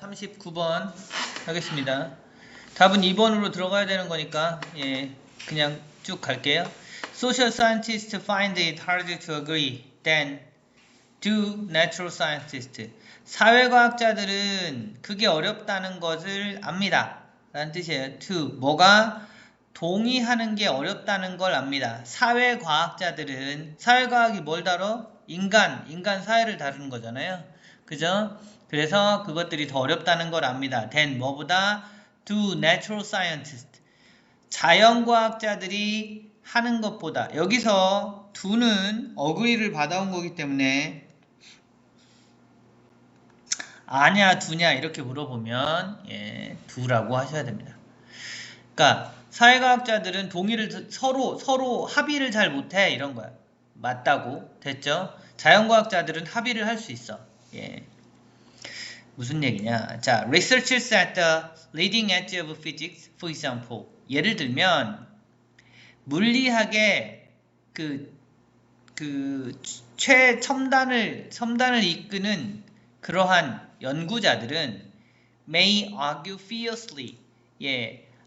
39번 하겠습니다. 답은 2번으로 들어가야 되는 거니까 그냥 쭉 갈게요. Social scientists find it harder to agree than do natural scientists. 사회과학자들은 그게 어렵다는 것을 압니다. 라는 뜻이에요. to, 뭐가 동의하는 게 어렵다는 걸 압니다. 사회과학자들은, 사회과학이 뭘 다뤄? 인간 사회를 다루는 거잖아요. 그죠? 그래서 그것들이 더 어렵다는 걸 압니다. than 뭐보다? do natural scientists. 자연과학자들이 하는 것보다. 여기서 do는 agree를 받아온 거기 때문에 아냐 두냐 이렇게 물어보면 두라고 하셔야 됩니다. 그러니까 사회과학자들은 동의를 서로 합의를 잘 못해 이런 거야. 맞다고 됐죠? 자연과학자들은 합의를 할 수 있어. 무슨 얘기냐? 자, researchers at the leading edge of physics, for example. 예를 들면 물리학의 첨단을 이끄는 그러한 연구자들은 may argue fiercely.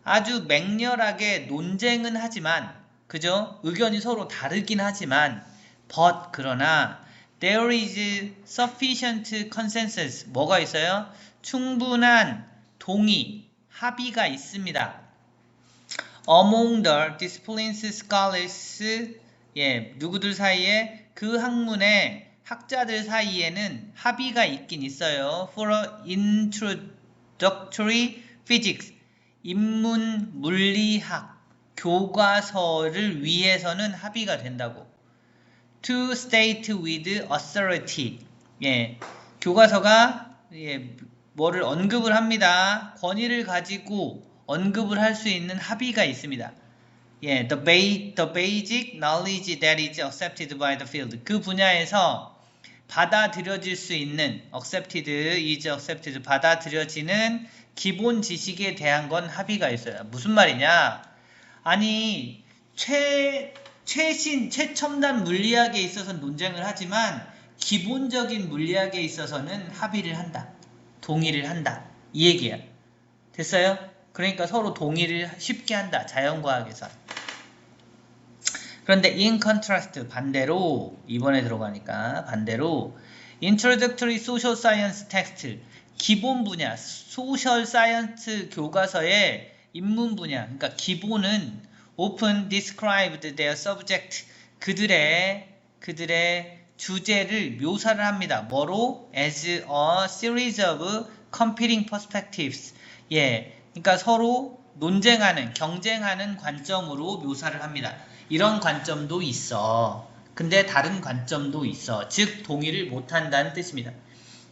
아주 맹렬하게 논쟁은 하지만, 그죠? 의견이 서로 다르긴 하지만, but 그러나 there is sufficient consensus. 뭐가 있어요? 충분한 동의, 합의가 있습니다. among the disciplines scholars. 누구들 사이에? 그 학문의 학자들 사이에는 합의가 있긴 있어요. For introductory physics. 입문 물리학 교과서를 위해서는 합의가 된다고. To state with authority. 교과서가 뭐를 언급을 합니다. 권위를 가지고 언급을 할 수 있는 합의가 있습니다. The basic knowledge that is accepted by the field. 그 분야에서 받아들여질 수 있는 받아들여지는 기본 지식에 대한 건 합의가 있어요. 무슨 말이냐? 아니 최첨단 물리학에 있어서는 논쟁을 하지만 기본적인 물리학에 있어서는 합의를 한다. 동의를 한다. 이 얘기야. 됐어요? 그러니까 서로 동의를 쉽게 한다. 자연과학에서. 그런데 in contrast 반대로 이번에 들어가니까 반대로 introductory social science text 기본 분야 소셜 사이언스 교과서의 입문 분야 그러니까 기본은 often described their subject 그들의 주제를 묘사를 합니다. 뭐로? as a series of competing perspectives. 그러니까 서로 논쟁하는 경쟁하는 관점으로 묘사를 합니다. 이런 관점도 있어. 근데 다른 관점도 있어. 즉 동의를 못한다는 뜻입니다.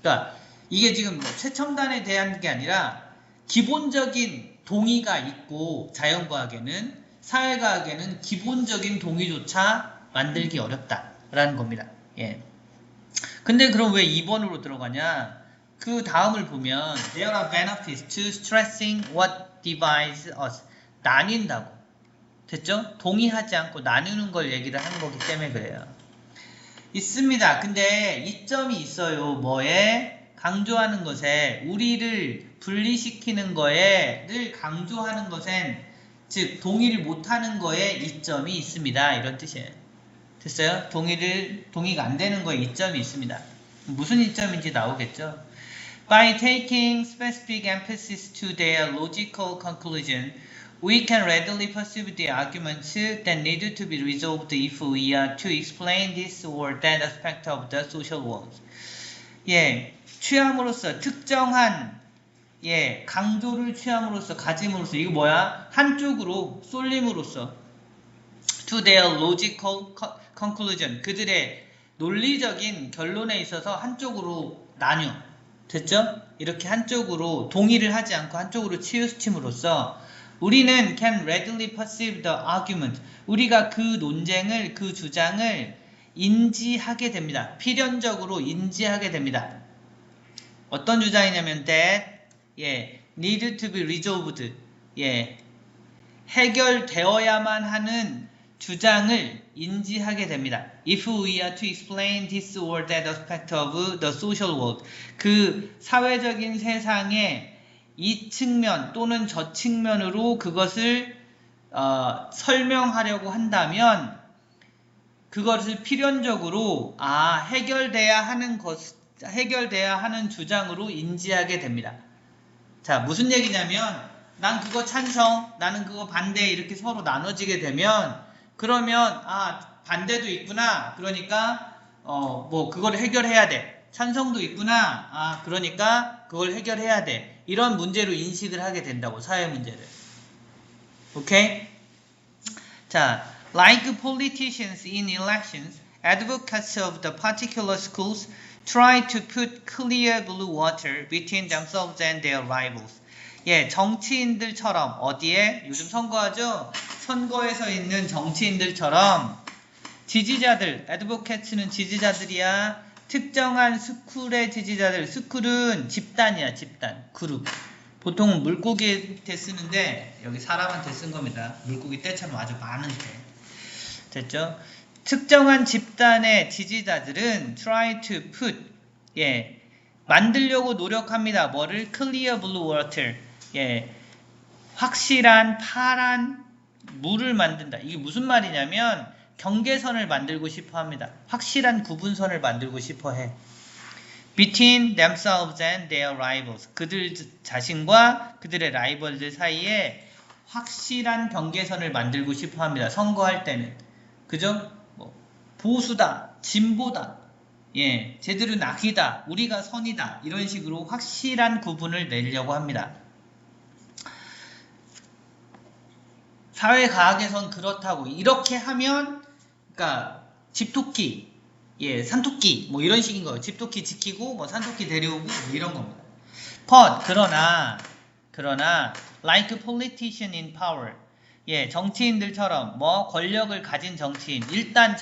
그러니까 이게 지금 최첨단에 대한 게 아니라 기본적인 동의가 있고 자연과학에는 사회과학에는 기본적인 동의조차 만들기 어렵다라는 겁니다. 근데 그럼 왜 2번으로 들어가냐? 그 다음을 보면 There are benefits to stressing what divides us. 나뉜다고. 됐죠? 동의하지 않고 나누는 걸 얘기를 하는 거기 때문에 그래요. 있습니다. 근데 이점이 있어요. 뭐에? 강조하는 것에 우리를 분리시키는 거에를 강조하는 것엔 즉 동의를 못하는 거에 이점이 있습니다. 이런 뜻이에요. 됐어요? 동의가 안 되는 거에 이점이 있습니다. 무슨 이점인지 나오겠죠? By taking specific emphasis to their logical conclusion, we can readily perceive the arguments that need to be resolved if we are to explain this or that aspect of the social world. 취함으로써 특정한 강조를 취함으로써 가짐으로써 이거 뭐야? 한쪽으로 쏠림으로써 to their logical conclusion 그들의 논리적인 결론에 있어서 한쪽으로 나뉘어 됐죠? 이렇게 한쪽으로 동의를 하지 않고 한쪽으로 치우침으로써 우리는 can readily perceive the argument 우리가 그 논쟁을 그 주장을 인지하게 됩니다. 필연적으로 인지하게 됩니다. 어떤 주장이냐면 that need to be resolved 해결되어야만 하는 주장을 인지하게 됩니다. If we are to explain this or that aspect of the social world, 그 사회적인 세상의 이 측면 또는 저 측면으로 그것을 설명하려고 한다면 그것을 필연적으로 해결돼야 하는 주장으로 인지하게 됩니다. 자, 무슨 얘기냐면 난 그거 찬성, 나는 그거 반대 이렇게 서로 나눠지게 되면 그러면 반대도 있구나. 그러니까 그걸 해결해야 돼. 찬성도 있구나. 그러니까 그걸 해결해야 돼. 이런 문제로 인식을 하게 된다고, 사회 문제를. 오케이? 자, like politicians in elections, advocates of the particular schools try to put clear blue water between themselves and their rivals. 예, 정치인들처럼 어디에? 요즘 선거하죠? 선거에서 있는 정치인들처럼 지지자들, advocate는 지지자들이야. 특정한 스쿨의 지지자들, 스쿨은 집단이야, 집단, 그룹. 보통 물고기한테 쓰는데 여기 사람한테 쓴 겁니다. 물고기 떼처럼 아주 많은 때. 됐죠? 특정한 집단의 지지자들은 try to put, 만들려고 노력합니다. 뭐를? clear blue water. 확실한 파란 물을 만든다. 이게 무슨 말이냐면 경계선을 만들고 싶어 합니다. 확실한 구분선을 만들고 싶어 해. Between themselves and their rivals. 그들 자신과 그들의 라이벌들 사이에 확실한 경계선을 만들고 싶어 합니다. 선거할 때는. 그죠? 보수다, 진보다, 쟤들은 악이다, 우리가 선이다, 이런 식으로 확실한 구분을 내려고 합니다. 사회과학에선 그렇다고. 이렇게 하면, 그러니까 집토끼, 산토끼, 이런 식인 거예요. 집토끼 지키고, 산토끼 데려오고, 이런 겁니다. But, 그러나, like a politician in power. 정치인들처럼, 권력을 가진 정치인. 일단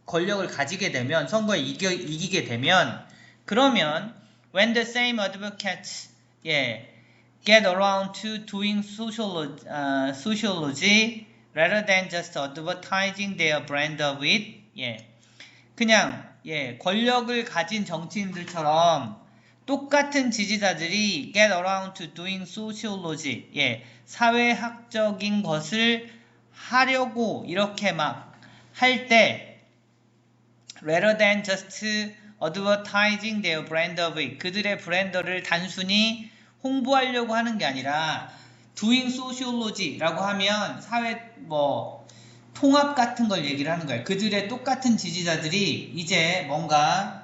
권력을 가지게 되면, 선거에 이기게 되면, 그러면, when the same advocates, get around to doing sociology rather than just advertising their brand of it. 그냥 권력을 가진 정치인들처럼 똑같은 지지자들이 get around to doing sociology, 사회학적인 것을 하려고 이렇게 막 할 때 rather than just advertising their brand of it, 그들의 브랜드를 단순히 홍보하려고 하는 게 아니라 doing sociology라고 하면 사회 통합 같은 걸 얘기를 하는 거예요. 그들의 똑같은 지지자들이 이제 뭔가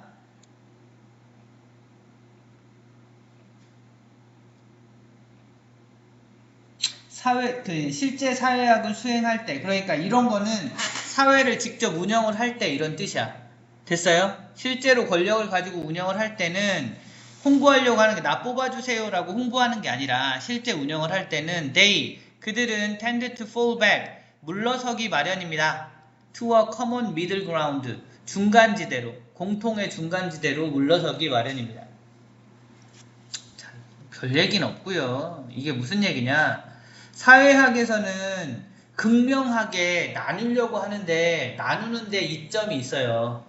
실제 사회학을 수행할 때, 그러니까 이런 거는 사회를 직접 운영을 할 때 이런 뜻이야. 됐어요? 실제로 권력을 가지고 운영을 할 때는 홍보하려고 하는 게 나 뽑아주세요 라고 홍보하는 게 아니라 실제 운영을 할 때는 그들은 tend to fall back, 물러서기 마련입니다. to a common middle ground, 중간지대로, 공통의 중간지대로 물러서기 마련입니다. 자, 별 얘기는 없고요. 이게 무슨 얘기냐? 사회학에서는 극명하게 나누려고 하는데 나누는데 이점이 있어요.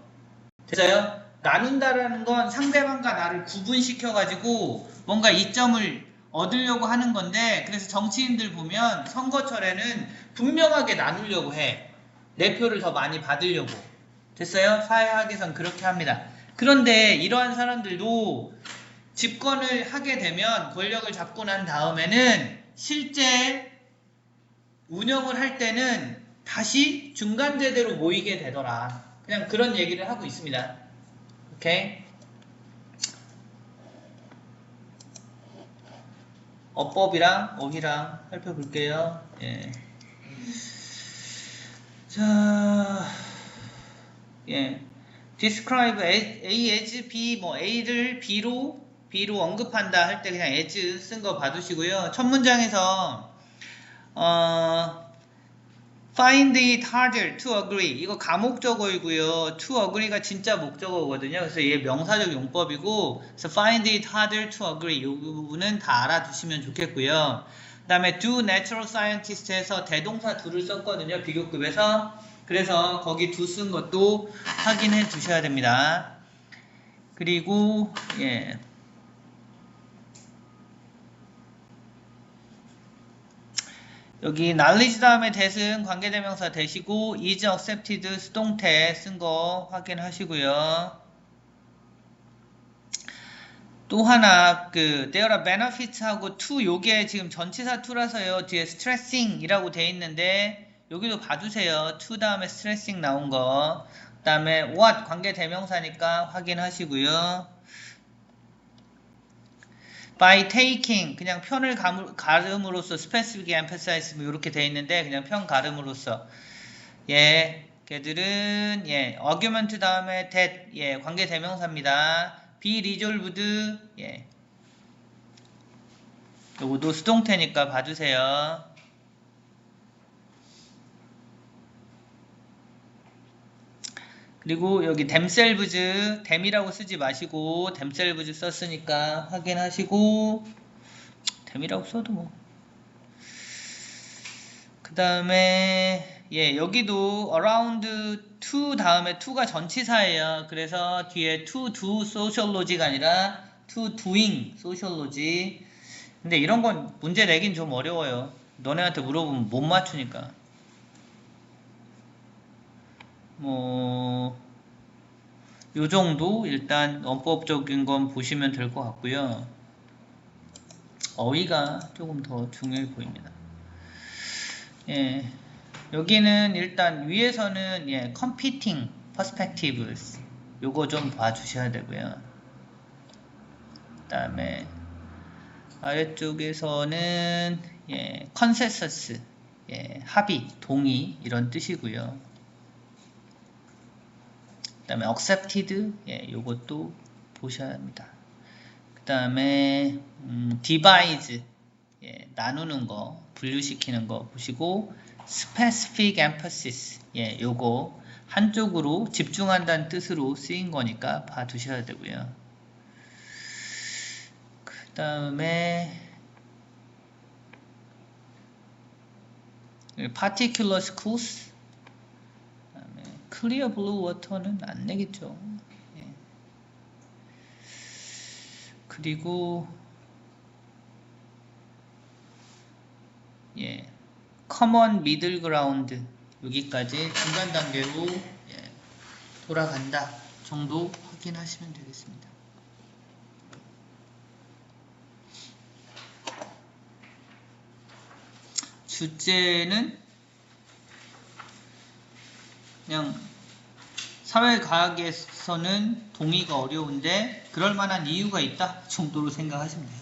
됐어요? 나눈다라는 건 상대방과 나를 구분시켜가지고 뭔가 이점을 얻으려고 하는 건데, 그래서 정치인들 보면 선거철에는 분명하게 나누려고 해. 내 표를 더 많이 받으려고. 됐어요? 사회학에선 그렇게 합니다. 그런데 이러한 사람들도 집권을 하게 되면, 권력을 잡고 난 다음에는 실제 운영을 할 때는 다시 중간제대로 모이게 되더라. 그냥 그런 얘기를 하고 있습니다. 오케이? 어법이랑 어휘랑 살펴볼게요. 자, describe A as B, A를 B로 언급한다 할 때 그냥 as 쓴 거 봐두시고요. 첫 문장에서 find it harder to agree, 이거 가목적어이고요. to agree가 진짜 목적어거든요. 그래서 얘 명사적 용법이고, 그래서 find it harder to agree, 이 부분은 다 알아두시면 좋겠고요. 그 다음에 do natural scientist에서 대동사 do를 썼거든요. 비교급에서. 그래서 거기 두 쓴 것도 확인해 두셔야 됩니다. 그리고 예. 여기 knowledge 다음에 that은 관계대명사 되시고 is accepted 수동태 쓴 거 확인하시고요. 또 하나 there are benefits 하고 to 요게 지금 전치사 to라서요. 뒤에 stressing 이라고 돼 있는데 여기도 봐주세요. to 다음에 stressing 나온 거. 그 다음에 what 관계대명사니까 확인하시고요. by taking 그냥 편을 가름으로써 specific emphasize 뭐 이렇게 돼 있는데 그냥 편 가름으로써 걔들은 argument 다음에 that 관계 대명사입니다. be resolved 요거도 수동태니까 봐주세요. 그리고 여기 themselves, them이라고 쓰지 마시고 themselves 썼으니까 확인하시고 them이라고 써도 뭐. 그 다음에 여기도 around to 다음에 to가 전치사예요. 그래서 뒤에 to do sociology가 아니라 to doing sociology. 근데 이런 건 문제 내긴 좀 어려워요. 너네한테 물어보면 못 맞추니까. 요 정도 일단 언법적인 건 보시면 될 것 같고요. 어휘가 조금 더 중요해 보입니다. 여기는 일단 위에서는 competing perspectives 요거 좀 봐주셔야 되고요. 그 다음에 아래쪽에서는 consensus 합의, 동의 이런 뜻이고요. 그 다음에 accepted 요것도 보셔야 합니다. 그 다음에 divide 나누는 거 분류시키는 거 보시고 specific emphasis 요거 한쪽으로 집중한다는 뜻으로 쓰인 거니까 봐두셔야 되고요. 그 다음에 particular schools 클리어 블루 워터는 안 내겠죠. 그리고 커먼 미들 그라운드 여기까지 중간 단계로 돌아간다 정도 확인하시면 되겠습니다. 주제는 그냥 사회과학에서는 동의가 어려운데 그럴 만한 이유가 있다 정도로 생각하시면 돼요.